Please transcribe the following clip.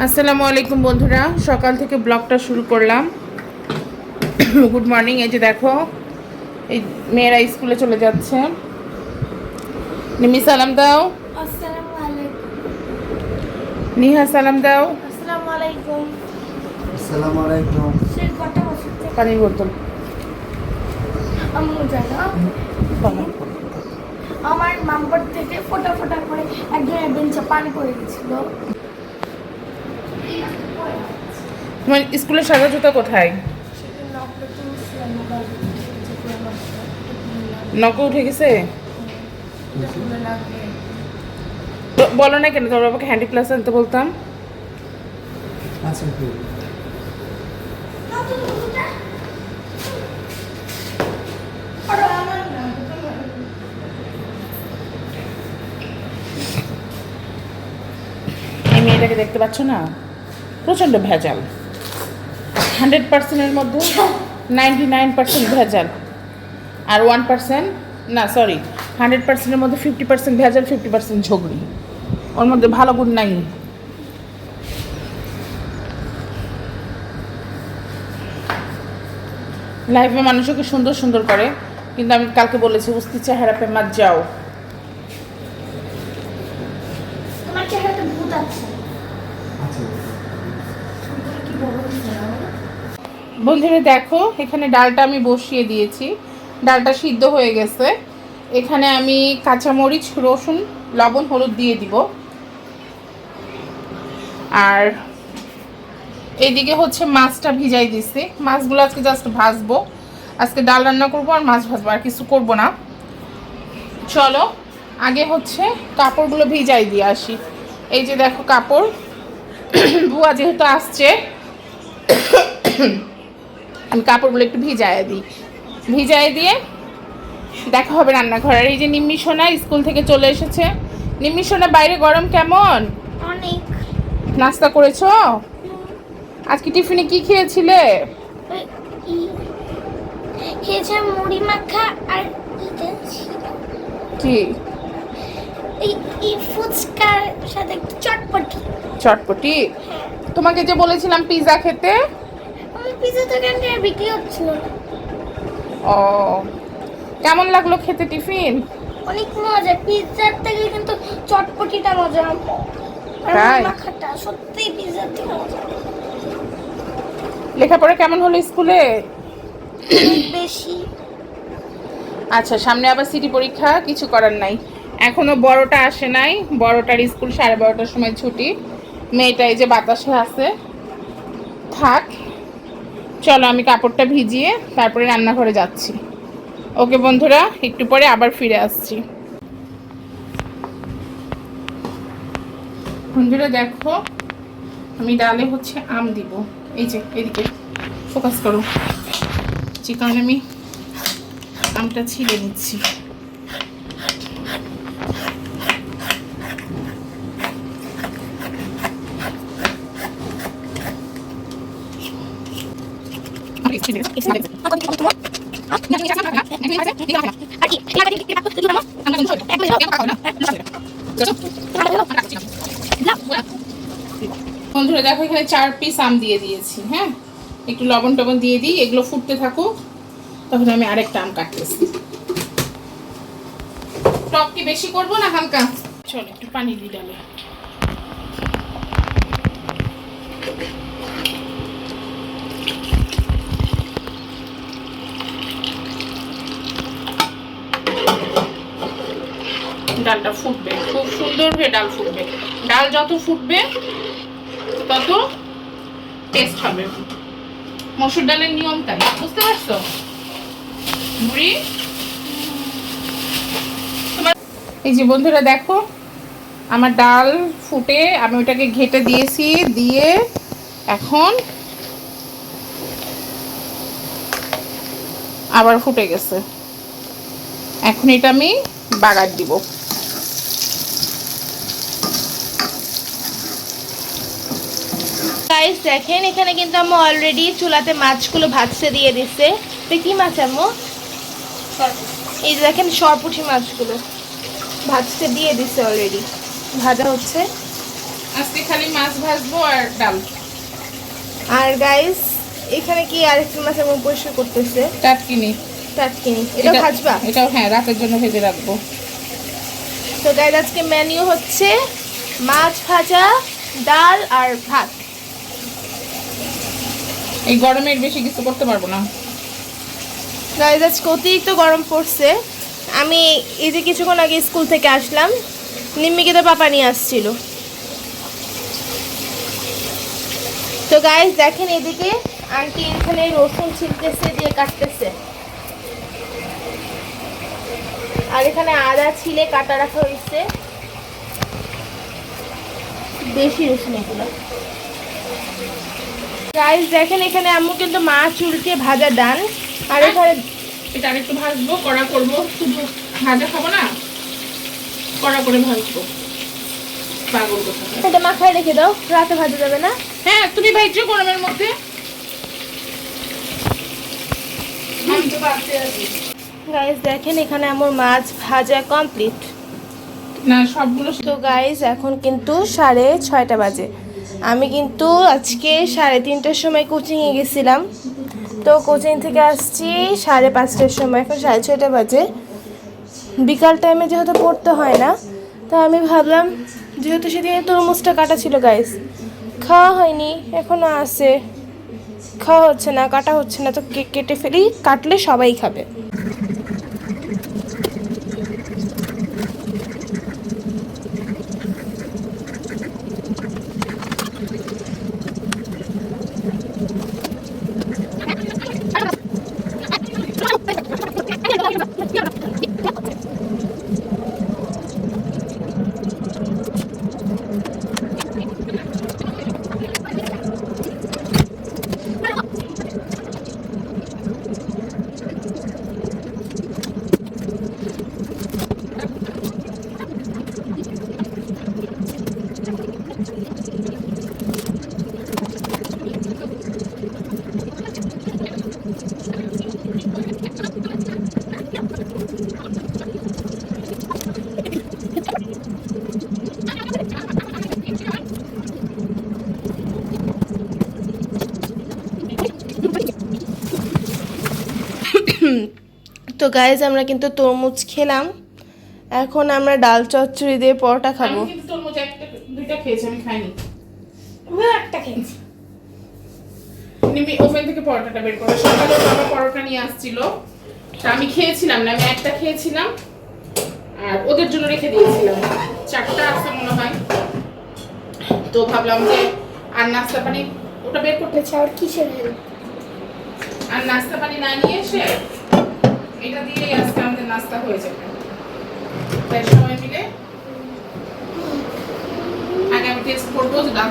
আসসালামু আলাইকুম বন্ধুরা, সকাল থেকে ব্লগটা শুরু করলাম। Good morning. এই যে দেখো, এই মেয়েরা স্কুলে চলে যাচ্ছে। নিমি সালাম দাও। আসসালামু আলাইকুম। নিহা সালাম দাও। আসসালামু আলাইকুম। আসসালামু আলাইকুম। সে কটা বসেছে? পানির বোতল। আম্মু জানো আমার মাম্পার থেকে ফোটা ফোটা করে একজনের বেঞ্চে পানি পড়ে গেছিল। তোমার স্কুলের সাদা জুতা কোথায়? নখে উঠে গেছে? তো বলো না কেন, তোমার বাবাকে হ্যান্ডি প্লাস আনতে বলতাম। আচ্ছা কি এই মেয়েটাকে দেখতে পাচ্ছ না, প্রচণ্ড ভেজাল। 100%-এর মধ্যে 99% ভেজাল, আর 1%, না সরি, 100%-এর মধ্যে 50% ভেজাল, 50% ঝগড়ি। ওর মধ্যে ভালো গুণ নাই। লাইফে মানুষকে সুন্দর সুন্দর করে, কিন্তু আমি কালকে বলেছি উস্তি চেহারা পে মাত যাও। তোমার চেহারাতে ভূত আছে। আচ্ছা কি বলবো বন্ধুরা দেখো, এখানে ডালটা আমি বসিয়ে দিয়েছি, ডালটা সিদ্ধ হয়ে গেছে। এখানে আমি কাঁচামরিচ, রসুন, লবণ, হলুদ দিয়ে দিব। আর এইদিকে হচ্ছে মাছটা ভিজাই দিছি। মাছগুলো আজকে জাস্ট ভাজবো। আজকে ডাল রান্না করবো আর মাছ ভাজবো, আর কিছু করবো না। চলো আগে হচ্ছে কাপড়গুলো ভিজাই দিয়ে আসি। এই যে দেখো কাপড়, বুয়া যেহেতু আসছে আমি কাপড়গুলো একটু ভিজায় দিয়ে দেখা হবে রান্নাঘর। আর এই যে নিম্মি সোনা স্কুল থেকে চলে এসেছে। নিম্মি সোনা, বাইরে গরম কেমন? অনেক। নাস্তা করেছো? আজকে টিফিনে কি খেয়েছিলে? খেয়েছে মুড়ি মাখা আর কি? এই ফুচকার সাথে একটু চটপটি। চটপটি? তোমাকে যে বলেছিলাম পিৎজা খেতে। আমার পিৎজা দোকানটা আর বিক্রি হচ্ছিল না। ও, কেমন লাগলো খেতে টিফিন? অনেক মজা, পিৎজার থেকে কিন্তু চটপটিটা মজা। আর তাই? মুড়ি মাখাটা সত্যিই পিৎজার থেকে মজা। লেখাপড়া কেমন হলো স্কুলে? অনেক বেশি। আচ্ছা, সামনে আবার সিটি পরীক্ষা, কিছু করার নাই। এখনো বড়টা আসে নাই, বড়টার স্কুল 12:30টার সময় ছুটি। মেয়েটা এই যে বাতাসে আছে, থাক। চলো আমি কাপড়টা ভিজিয়ে তারপরে রান্নাঘরে যাচ্ছি। ওকে বন্ধুরা, একটু পরে আবার ফিরে আসছি। বন্ধুরা দেখো, আমি ডালে হচ্ছে আম দিব। এই যে এদিকে ফোকাস করো, যে কারণে আমি আমটা ছিলে নিচ্ছি। বন্ধুরা দেখো, এখানে 4 পিস আম দিয়ে দিয়েছি। হ্যাঁ, একটু লবণ টবণ দিয়ে দিই, এগুলো ফুটতে থাকুক, তখন আমি আরেকটা আম কাটতেছি। টক কি বেশি করবো না হালকা? চল একটু পানি দিই ডালে। ডালটা ফুটবে, খুব সুন্দর হয়ে ডাল ফুটবে। ডাল যত ফুটবে তত টেস্ট হবে। মসুর ডালের নিয়ম তাই, বুঝতে পারছো বুড়ি? এই যে বন্ধুরা দেখো, আমার ডাল ফুটে আমি ওটাকে ঘেটে দিয়েছি, দিয়ে এখন আবার ফুটে গেছে। এখন এটা আমি বাগার দিব। গাইস দেখেন, এখানে কিন্তু আম্মু অলরেডি চুলাতে মাছগুলো ভাজতে দিয়ে দিচ্ছে। তো কি মাছ আম্মু? এই যে দেখেন সরপুঁটি মাছগুলো ভাজতে দিয়ে দিচ্ছে অলরেডি, ভাজা হচ্ছে। আজকে খালি মাছ ভাজবো আর ডাল। আর গাইস এখানে কি আরেকটা মাছ আমি পরিষ্কার করতেছে, টাটকিনি। এটা ভাজবা? এটাও হ্যাঁ, রাতের জন্য ভেজে রাখবো। তো গাইস আজকে মেনু হচ্ছে মাছ ভাজা, ডাল আর ভাত। এই গরমের বেশি কিছু করতে পারবো না। গাইস আজকে অতিরিক্ত গরম পড়ছে। আমি এই যে কিছুক্ষণ আগে স্কুল থেকে আসলাম, নিম্মিকে তো পাপা নিয়ে আসছিল। তো গাইস দেখেন এদিকে আন্টি এখানে রসুন ছিলতেছে দিয়ে কাটতেছে, আর এখানে আদা ছিলে কাটা রাখা হয়েছে, দেশি রসুন এগুলো। গাইস দেখেন এখানে আম্মু কিন্তু মাছ উল্টে ভাজা ডান, আর এখানে এটা আরেকটু ভাজবো, কড়া করবো, শুধু ভাজা খাবো না, কড়া করে ভাজবো। পাগল কথা। এটা মাখায় রেখে দাও, রাতে ভাজা যাবে না। হ্যাঁ, তুমি ভাইছো গরমের মধ্যে। গাইস দেখেন এখানে আমার মাছ ভাজা কমপ্লিট। না, সবগুলো তো গাইস এখন কিন্তু 6:30 বাজে। আমি কিন্তু আজকে 3:30টার সময় কোচিংয়ে গেছিলাম। তো কোচিং থেকে আসছি 5:30টার সময়, এখন 6:30 বাজে। বিকাল টাইমে যেহেতু পড়তে হয় না, তো আমি ভাবলাম যেহেতু সেদিনে তরমুজটা কাটা ছিল গাইস, খাওয়া হয়নি, এখনও আছে, খাওয়া হচ্ছে না, কাটা হচ্ছে না, তো কেটে ফেলি, কাটলে সবাই খাবে। তো গাইজ আমরা কিন্তু তরমুজ খেলাম, এখন আমরা ডাল চচ্চড়ি দিয়ে পরোটা খাবো। আমি কিন্তু তরমুজ দুইটা খেয়েছি, আমি খাইনি। একটা খেয়েছি। নিমি ওভেন থেকে পরোটাটা বের করে, সকালে বাবা পরোটা নিয়ে আসছিল, তা আমি খেয়েছিলাম না, আমি একটা খেয়েছিলাম আর ওদের জন্য রেখে দিয়েছিলাম, 4টা আছে মনে হয়। তো ভাবলাম যে আর নাস্তা পানি ওটা বের করতে আর কিসের হেল্প? আর নাস্তা পানি না নিয়ে এসে এটা দিয়েই আজকে আমাদের নাস্তা হয়ে যাবে। তাই সবাই মিলে আগে আমি টেস্ট করবো যে ডাল